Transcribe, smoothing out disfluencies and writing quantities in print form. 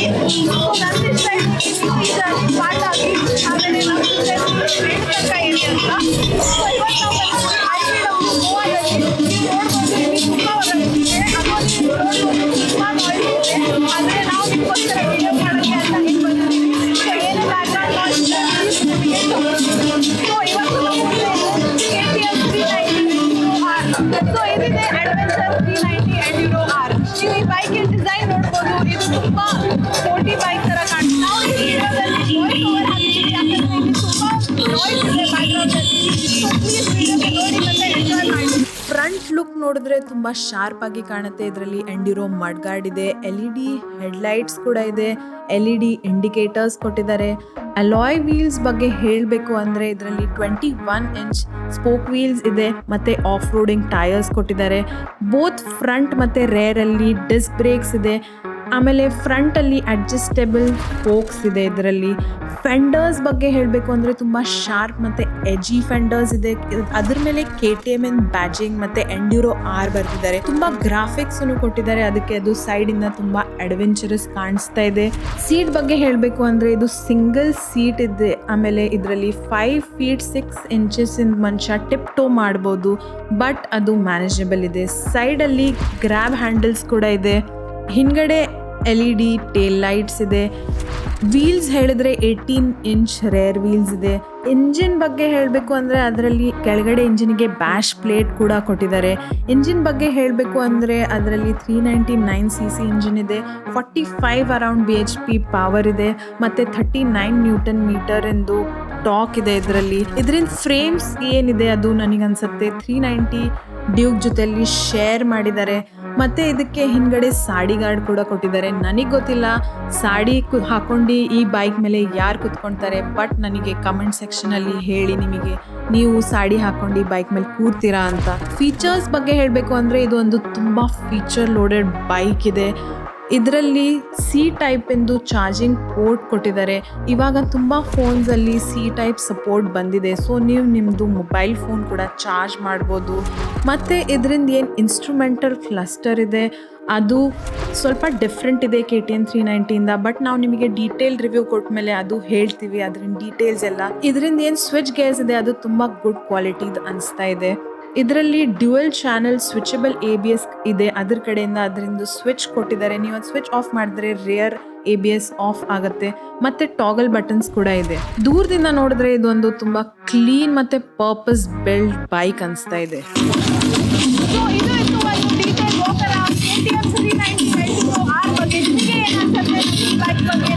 ಬಂದಿದ್ದೀವಿ. ನಂದಿ ಸೈಡ್ ಪಾಠ ಆಗಿ ಆಮೇಲೆ ನಮ್ಮ ರೇಣುಕಾ ಏರಿ ಅಂತ. ಸೊ ಇವತ್ತು ನಾವು ಆಯ್ಕೆಯ ಗೋವಾದಲ್ಲಿ ನೋಡ್ಬೋದು. ಇಲ್ಲಿ ತುಂಬ ಹೊರಗಿದೆ, ಅದೊಂದು ನೋಡ್ಬೋದು, ತುಂಬ ನಾಯ್ಸ್ ಇದೆ. ಆದರೆ ನಾವು ನಿಮಗೋಸ್ಕರ ವಿಡಿಯೋ ಮಾಡೋಕ್ಕೆ ಅಂತ ಹೇಳಿ ಬಂದಿದ್ದೀವಿ. ಸೊ ಏನೆಲ್ಲ ಸೊ ಇವತ್ತು ನಾವು KTM 390 Enduro R. ಸೊ ಇದಿದೆ ಅಡ್ವೆಂಚರ್ 390 Enduro R. ನೀವು ಈ ಬೈಕಿನ ಡಿಸೈನ್ ನೋಡ್ಬೋದು, ಇದು ತುಂಬ ಸ್ಪೋರ್ಟಿ ಬೈಕ್ ಥರ ಕಾಣುತ್ತೆ. ನಾವು ಈ ವಿಡಿಯೋದಲ್ಲಿ ವಾಯ್ಸ್ ಓವರ್ ಹಾಕಿದ್ದೀವಿ, ಯಾಕಂದರೆ ಇಲ್ಲಿ ತುಂಬ ನಾಯ್ಸ್ ಇದೆ ಬ್ಯಾಕ್ಗ್ರೌಂಡಲ್ಲಿ. ಸೊ ಪ್ಲೀಸ್ ವಿಡಿಯೋಗೆ ನೋಡಿ ಮತ್ತು ಎಂಜಾಯ್ ಮಾಡಿ. ಫ್ರಂಟ್ ಲುಕ್ ನೋಡಿದ್ರೆ ತುಂಬ ಶಾರ್ಪ್ ಆಗಿ ಕಾಣುತ್ತೆ. ಇದರಲ್ಲಿ ಎಂಡ್ಯೂರೋ ಮಡ್ಗಾರ್ಡ್ ಇದೆ, LED ಹೆಡ್ಲೈಟ್ಸ್ ಕೂಡ ಇದೆ, LED ಇಂಡಿಕೇಟರ್ಸ್ ಕೊಟ್ಟಿದ್ದಾರೆ. ಅಲಾಯ್ ವೀಲ್ಸ್ ಬಗ್ಗೆ ಹೇಳಬೇಕು ಅಂದರೆ ಇದರಲ್ಲಿ 21 ಇಂಚ್ ಸ್ಪೋಕ್ ವೀಲ್ಸ್ ಇದೆ ಮತ್ತು ಆಫ್ ರೋಡಿಂಗ್ ಟೈರ್ಸ್ ಕೊಟ್ಟಿದ್ದಾರೆ. ಬೋತ್ ಫ್ರಂಟ್ ಮತ್ತು ರೇರಲ್ಲಿ ಡಿಸ್ಕ್ ಬ್ರೇಕ್ಸ್ ಇದೆ. ಆಮೇಲೆ ಫ್ರಂಟಲ್ಲಿ ಅಡ್ಜಸ್ಟೇಬಲ್ ಫೋಕ್ಸ್ ಇದೆ. ಇದರಲ್ಲಿ ಫೆಂಡರ್ಸ್ ಬಗ್ಗೆ ಹೇಳಬೇಕು ಅಂದರೆ ತುಂಬ ಶಾರ್ಪ್ ಮತ್ತು ಎಜಿ ಫೆಂಡರ್ಸ್ ಇದೆ. ಅದ್ರ ಮೇಲೆ KTM ಬ್ಯಾಜಿಂಗ್ ಮತ್ತು ಎಂಡ್ಯೂರೋ R ಬರ್ತಿದ್ದಾರೆ. ತುಂಬ ಗ್ರಾಫಿಕ್ಸನ್ನು ಕೊಟ್ಟಿದ್ದಾರೆ, ಅದಕ್ಕೆ ಅದು ಸೈಡಿಂದ ತುಂಬ ಅಡ್ವೆಂಚರಸ್ ಕಾಣಿಸ್ತಾ ಇದೆ. ಸೀಟ್ ಬಗ್ಗೆ ಹೇಳಬೇಕು ಅಂದರೆ ಇದು ಸಿಂಗಲ್ ಸೀಟ್ ಇದೆ. ಆಮೇಲೆ ಇದರಲ್ಲಿ 5 feet 6 inches ಮನುಷ್ಯ ಟಿಪ್ ಟೋ ಮಾಡ್ಬೋದು, ಬಟ್ ಅದು ಮ್ಯಾನೇಜಬಲ್ ಇದೆ. ಸೈಡಲ್ಲಿ ಗ್ರ್ಯಾಬ್ ಹ್ಯಾಂಡಲ್ಸ್ ಕೂಡ ಇದೆ. ಹಿಂದ್ಗಡೆ LED ಟೇಲ್ ಲೈಟ್ಸ್ ಇದೆ. ವೀಲ್ಸ್ ಹೇಳಿದ್ರೆ 18 ಇಂಚ್ ರೇರ್ ವೀಲ್ಸ್ ಇದೆ. ಇಂಜಿನ್ ಬಗ್ಗೆ ಹೇಳಬೇಕು ಅಂದರೆ ಅದರಲ್ಲಿ ಕೆಳಗಡೆ ಇಂಜಿನ್ಗೆ ಬ್ಯಾಶ್ ಪ್ಲೇಟ್ ಕೂಡ ಕೊಟ್ಟಿದ್ದಾರೆ. ಇಂಜಿನ್ ಬಗ್ಗೆ ಹೇಳಬೇಕು ಅಂದರೆ ಅದರಲ್ಲಿ 399cc ಇಂಜಿನ್ ಇದೆ. 45 ಅರೌಂಡ್ BHP ಪವರ್ ಇದೆ ಮತ್ತು 39 ನ್ಯೂಟನ್ ಮೀಟರ್ ಎಂದು ಟಾಕ್ ಇದೆ. ಇದರಿಂದ ಫ್ರೇಮ್ಸ್ ಏನಿದೆ ಅದು ನನಗನ್ಸುತ್ತೆ 390 ಡ್ಯೂಕ್ ಜೊತೆಯಲ್ಲಿ ಶೇರ್ ಮಾಡಿದ್ದಾರೆ. ಮತ್ತು ಇದಕ್ಕೆ ಹಿಂದ್ಗಡೆ ಸಾಡಿ ಗಾರ್ಡ್ ಕೂಡ ಕೊಟ್ಟಿದ್ದಾರೆ. ನನಗೆ ಗೊತ್ತಿಲ್ಲ ಸಾಡಿ ಹಾಕೊಂಡು ಈ ಬೈಕ್ ಮೇಲೆ ಯಾರು ಕುತ್ಕೊಳ್ತಾರೆ, ಬಟ್ ನನಗೆ ಕಮೆಂಟ್ ಸೆಕ್ಷನಲ್ಲಿ ಹೇಳಿ ನಿಮಗೆ ನೀವು ಸಾಡಿ ಹಾಕೊಂಡು ಬೈಕ್ ಮೇಲೆ ಕೂರ್ತೀರಾ ಅಂತ. ಫೀಚರ್ಸ್ ಬಗ್ಗೆ ಹೇಳಬೇಕು ಅಂದರೆ ಇದು ಒಂದು ತುಂಬ ಫೀಚರ್ ಲೋಡೆಡ್ ಬೈಕ್ ಇದೆ. ಇದರಲ್ಲಿ C ಟೈಪ್ ಎಂದು ಚಾರ್ಜಿಂಗ್ ಪೋರ್ಟ್ ಕೊಟ್ಟಿದ್ದಾರೆ. ಇವಾಗ ತುಂಬ ಫೋನ್ಸಲ್ಲಿ C ಟೈಪ್ ಸಪೋರ್ಟ್ ಬಂದಿದೆ. ಸೊ ನೀವು ನಿಮ್ಮದು ಮೊಬೈಲ್ ಫೋನ್ ಕೂಡ ಚಾರ್ಜ್ ಮಾಡ್ಬೋದು. ಮತ್ತು ಇದರಿಂದ ಏನು ಇನ್ಸ್ಟ್ರೂಮೆಂಟಲ್ ಕ್ಲಸ್ಟರ್ ಇದೆ ಅದು ಸ್ವಲ್ಪ ಡಿಫ್ರೆಂಟ್ ಇದೆ KTM 390ಇಂದ. ಬಟ್ ನಾವು ನಿಮಗೆ ಡೀಟೇಲ್ ರಿವ್ಯೂ ಕೊಟ್ಟ ಮೇಲೆ ಅದು ಹೇಳ್ತೀವಿ, ಅದರಿಂದ ಡೀಟೇಲ್ಸ್ ಎಲ್ಲ. ಇದರಿಂದ ಏನು ಸ್ವಿಚ್ ಗೇರ್ಸ್ ಇದೆ ಅದು ತುಂಬ ಗುಡ್ ಕ್ವಾಲಿಟಿದು ಅನಿಸ್ತಾ ಇದೆ. ಇದರಲ್ಲಿ ಡ್ಯುಯಲ್ ಚಾನಲ್ ಸ್ವಿಚಬಲ್ ABS ಇದೆ. ಅದ್ರ ಕಡೆಯಿಂದ ಅದರಿಂದ ಸ್ವಿಚ್ ಕೊಟ್ಟಿದ್ದಾರೆ. ನೀವು ಅದು ಸ್ವಿಚ್ ಆಫ್ ಮಾಡಿದ್ರೆ ರೇರ್ ABS ಆಫ್ ಆಗುತ್ತೆ. ಮತ್ತು ಟಾಗಲ್ ಬಟನ್ಸ್ ಕೂಡ ಇದೆ. ದೂರದಿಂದ ನೋಡಿದ್ರೆ ಇದೊಂದು ತುಂಬ ಕ್ಲೀನ್ ಮತ್ತು ಪರ್ಪಸ್ ಬಿಲ್ಡ್ ಬೈಕ್ ಅನಿಸ್ತಾ ಇದೆ. ಸೊ ಇದು ಇತ್ತು ಒಂದು ಡೀಟೇಲ್ ಹೋಗಲ್ಲ KTM 390 Enduro R ಬಗ್ಗೆ. ನಿಮಗೆ ಏನು ಅನ್ಸುತ್ತೆ ಬೈಕ್ ಬಗ್ಗೆ?